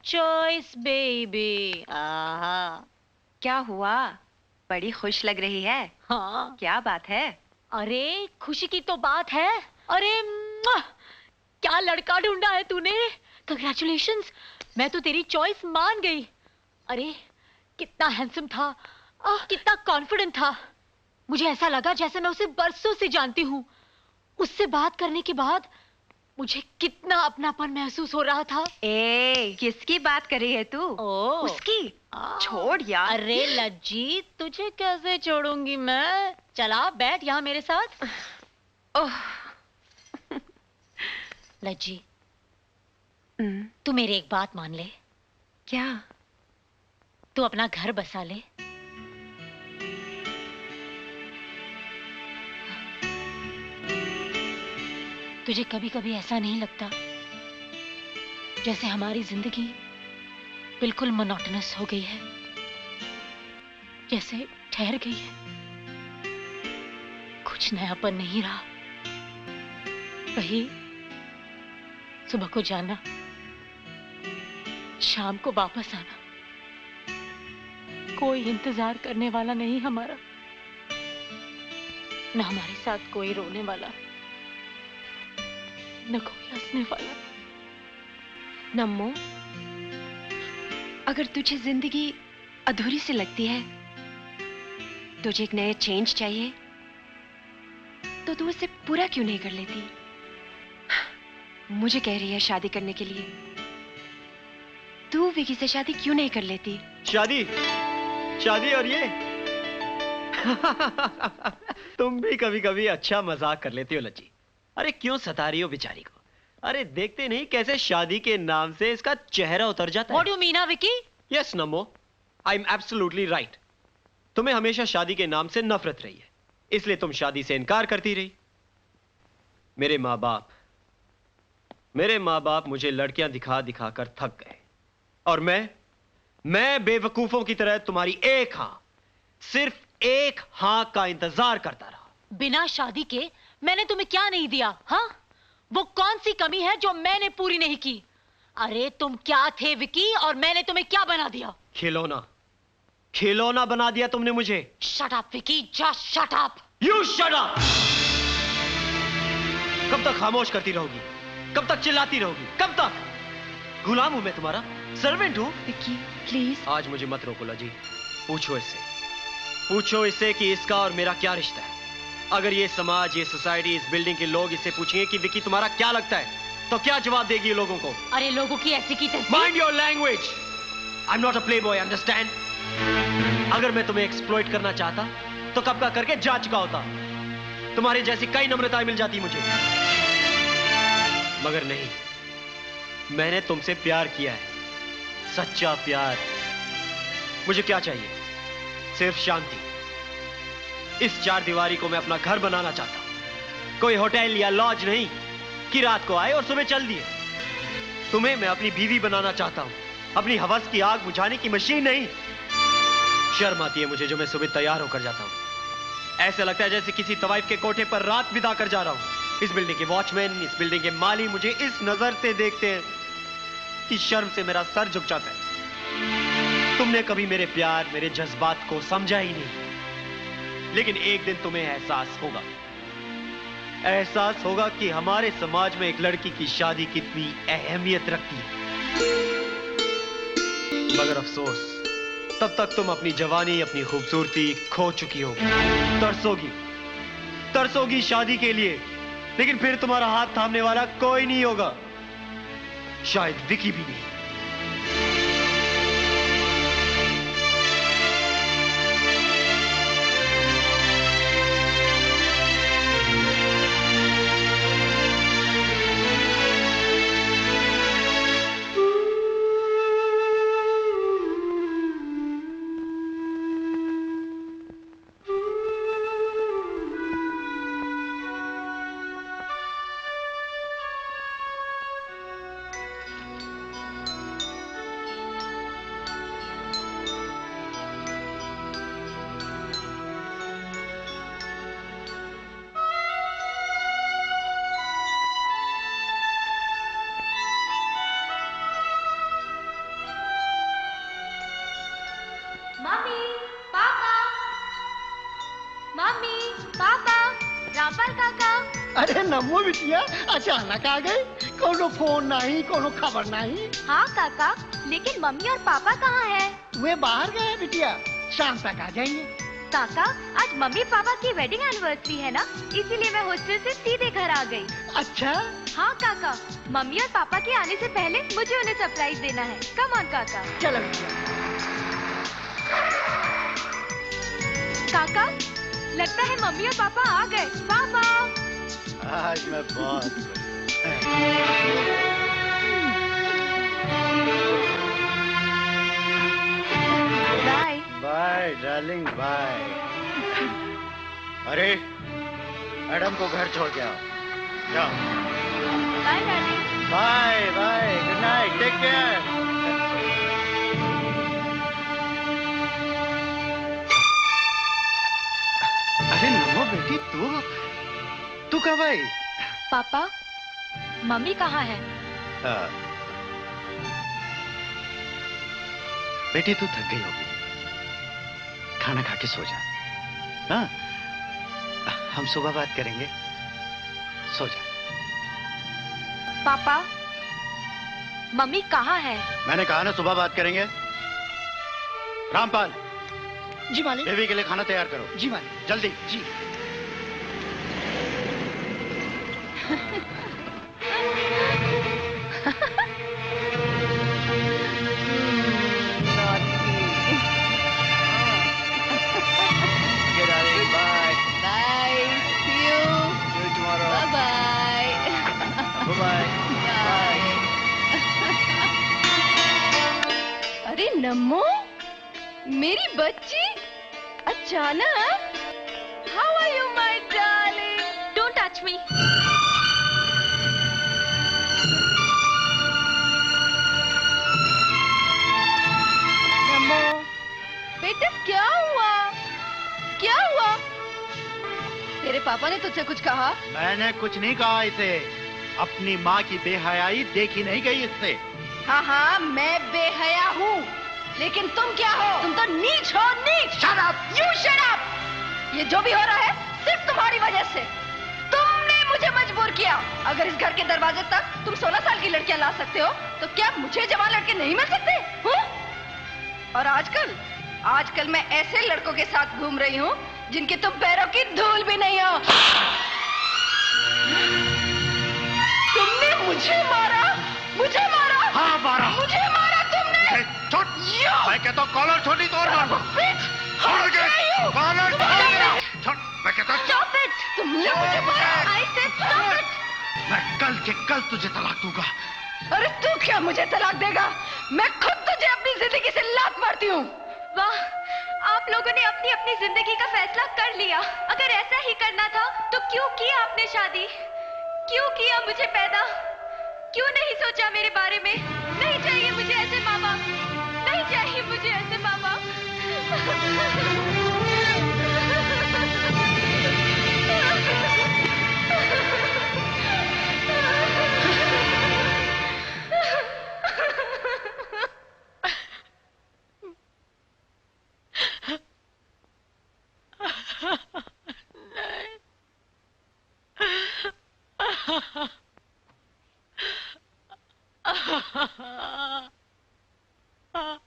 choice, baby. आहा। क्या हुआ? बड़ी खुश लग रही है। हाँ। क्या बात है? अरे खुशी की तो बात है। अरे क्या लड़का ढूंढा है तूने। कंग्रेचुलेशंस, मैं तो तेरी चॉइस मान गई। अरे कितना हैंडसम था, कितना कॉन्फिडेंट था। मुझे ऐसा लगा जैसे मैं उसे बरसों से जानती हूँ। उससे बात करने के बाद मुझे कितना अपनापन महसूस हो रहा था। किसकी बात कर रही है तू? उसकी? छोड़ यार। अरे लज्जी, तुझे कैसे छोड़ूंगी मैं। चला बैठ यहाँ मेरे साथ। ओह। लज्जी, तू मेरी एक बात मान ले। क्या? तू अपना घर बसा ले। तुझे कभी कभी ऐसा नहीं लगता जैसे हमारी जिंदगी बिल्कुल मोनोटोनस हो गई है, जैसे ठहर गई है, कुछ नयापन नहीं रहा। वही सुबह को जाना, शाम को वापस आना, कोई इंतजार करने वाला नहीं हमारा, न हमारे साथ कोई रोने वाला, न कोई हंसने वाला। नम्मो, अगर तुझे जिंदगी अधूरी सी लगती है, तुझे एक नया चेंज चाहिए, तो तू उसे पूरा क्यों नहीं कर लेती? मुझे कह रही है शादी करने के लिए। तू विकी से शादी क्यों नहीं कर लेती? शादी शादी और ये तुम भी कभी कभी अच्छा मजाक कर लेती हो लज्जी। अरे क्यों सता रही हो बेचारी को? अरे देखते नहीं कैसे शादी के नाम से इसका चेहरा उतर जाता है। What do you mean, Vicky? Yes NaMo, I am absolutely right. तुम्हें हमेशा शादी के नाम से नफरत रही है, इसलिए तुम शादी से इनकार करती रही। मेरे माँ बाप मुझे लड़कियां दिखा दिखा कर थक गए, और मैं बेवकूफों की तरह तुम्हारी एक हां, सिर्फ एक हां का इंतजार करता रहा। बिना शादी के मैंने तुम्हें क्या नहीं दिया? हाँ, वो कौन सी कमी है जो मैंने पूरी नहीं की? अरे तुम क्या थे विकी, और मैंने तुम्हें क्या बना दिया? खिलौना बना दिया तुमने मुझे। Shut up Vicky, just shut up. You shut up. कब तक खामोश करती रहोगी? कब तक चिल्लाती रहोगी? कब तक? गुलाम हूं मैं तुम्हारा, सर्वेंट हूं। विकी प्लीज। आज मुझे मत रोको लजी। पूछो इससे कि इसका और मेरा क्या रिश्ता है। अगर ये समाज, ये सोसाइटी, इस बिल्डिंग के लोग इससे पूछेंगे कि विकी तुम्हारा क्या लगता है, तो क्या जवाब देगी ये लोगों को? अरे लोगों की ऐसी की तैसी। Mind your language. I am not a play boy, understand? अगर मैं तुम्हें एक्सप्लॉइट करना चाहता तो कब का करके जा चुका होता। तुम्हारे जैसी कई नम्रताएं मिल जाती मुझे, मगर नहीं। मैंने तुमसे प्यार किया है, सच्चा प्यार। मुझे क्या चाहिए? सिर्फ शांति। इस चार दीवारी को मैं अपना घर बनाना चाहता हूं, कोई होटल या लॉज नहीं कि रात को आए और सुबह चल दिए। तुम्हें मैं अपनी बीवी बनाना चाहता हूं, अपनी हवस की आग बुझाने की मशीन नहीं। शर्म आती है मुझे जो मैं सुबह तैयार होकर जाता हूं। ऐसा लगता है जैसे किसी तवाइफ के कोठे पर रात बिता कर जा रहा हूं। इस बिल्डिंग के वॉचमैन, इस बिल्डिंग के माली मुझे इस नजर से देखते हैं कि शर्म से मेरा सर झुक जाता है। तुमने कभी मेरे प्यार, मेरे जज्बात को समझा ही नहीं। लेकिन एक दिन तुम्हें एहसास होगा कि हमारे समाज में एक लड़की की शादी कितनी अहमियत रखती है। मगर अफसोस, तब तक तुम अपनी जवानी, अपनी खूबसूरती खो चुकी होगी। तरसोगी शादी के लिए, लेकिन फिर तुम्हारा हाथ थामने वाला कोई नहीं होगा, शायद विकी भी नहीं। नमो बिटिया अचानक आ गए, कोनो फोन नहीं, कोनो खबर नहीं। हाँ काका, लेकिन मम्मी और पापा कहाँ हैं? वे बाहर गए बिटिया, शाम तक आ जाएंगे। काका, आज मम्मी पापा की वेडिंग एनिवर्सरी है ना, इसीलिए मैं हॉस्टल से सीधे घर आ गई। अच्छा। हाँ काका, मम्मी और पापा के आने से पहले मुझे उन्हें सरप्राइज देना है। कम ऑन काका। चलो बिटिया। काका, लगता है मम्मी और पापा आ गए। पापा। आज मैं बहुत बाय। Bye darling bye. अरे मैडम को घर छोड़ के आओ, जाओ। Bye darling. Bye bye, good night, take care. अरे नमो बेटी, तू कब आई? पापा, मम्मी कहाँ है? बेटी तू थक गई होगी, खाना खा के सो जा। हाँ, हम सुबह बात करेंगे, सो जा। पापा, मम्मी कहाँ है? मैंने कहा ना सुबह बात करेंगे। रामपाल, जी मालिक। बेबी के लिए खाना तैयार करो। जी मालिक। जल्दी। जी। अरे नमो, मेरी बच्ची, अचानक। How are you, my darling? Don't touch me. नमो, बेटा क्या हुआ? क्या हुआ? तेरे पापा ने तुझसे कुछ कहा? मैंने कुछ नहीं कहा इसे। अपनी माँ की बेहयाई देखी नहीं गई इससे। हाँ हाँ, मैं बेहया हूँ, लेकिन तुम क्या हो? तुम तो नीच हो, नीच। Shut up! You shut up! ये जो भी हो रहा है सिर्फ तुम्हारी वजह से। तुमने मुझे मजबूर किया। अगर इस घर के दरवाजे तक तुम 16 साल की लड़कियां ला सकते हो, तो क्या मुझे जवान लड़के नहीं मिल सकते? और आजकल मैं ऐसे लड़कों के साथ घूम रही हूँ जिनके तुम पैरों की धूल भी नहीं हो। तुमने मुझे मारा, मुझे मारा। हाँ मारा। मुझे मारा तुमने। छोड़। मैं कहता हूँ कॉलर छोड़ी तो और मार। छोड़ के कॉलर छोड़। मैं कहता हूँ Stop it! तुमने मुझे मारा। I said stop it! मैं कल के कल तुझे तलाक दूंगा। अरे तू क्या मुझे तलाक देगा? मैं खुद तुझे अपनी जिंदगी से लात मारती हूँ। वाह, आप लोगों ने अपनी अपनी जिंदगी का फैसला कर लिया। अगर ऐसा ही करना था तो क्यों की आपने शादी? क्यों किया मुझे पैदा? क्यों नहीं सोचा मेरे बारे में? नहीं चाहिए मुझे ऐसे माँ बाप, नहीं चाहिए मुझे ऐसे माँ बाप। Ah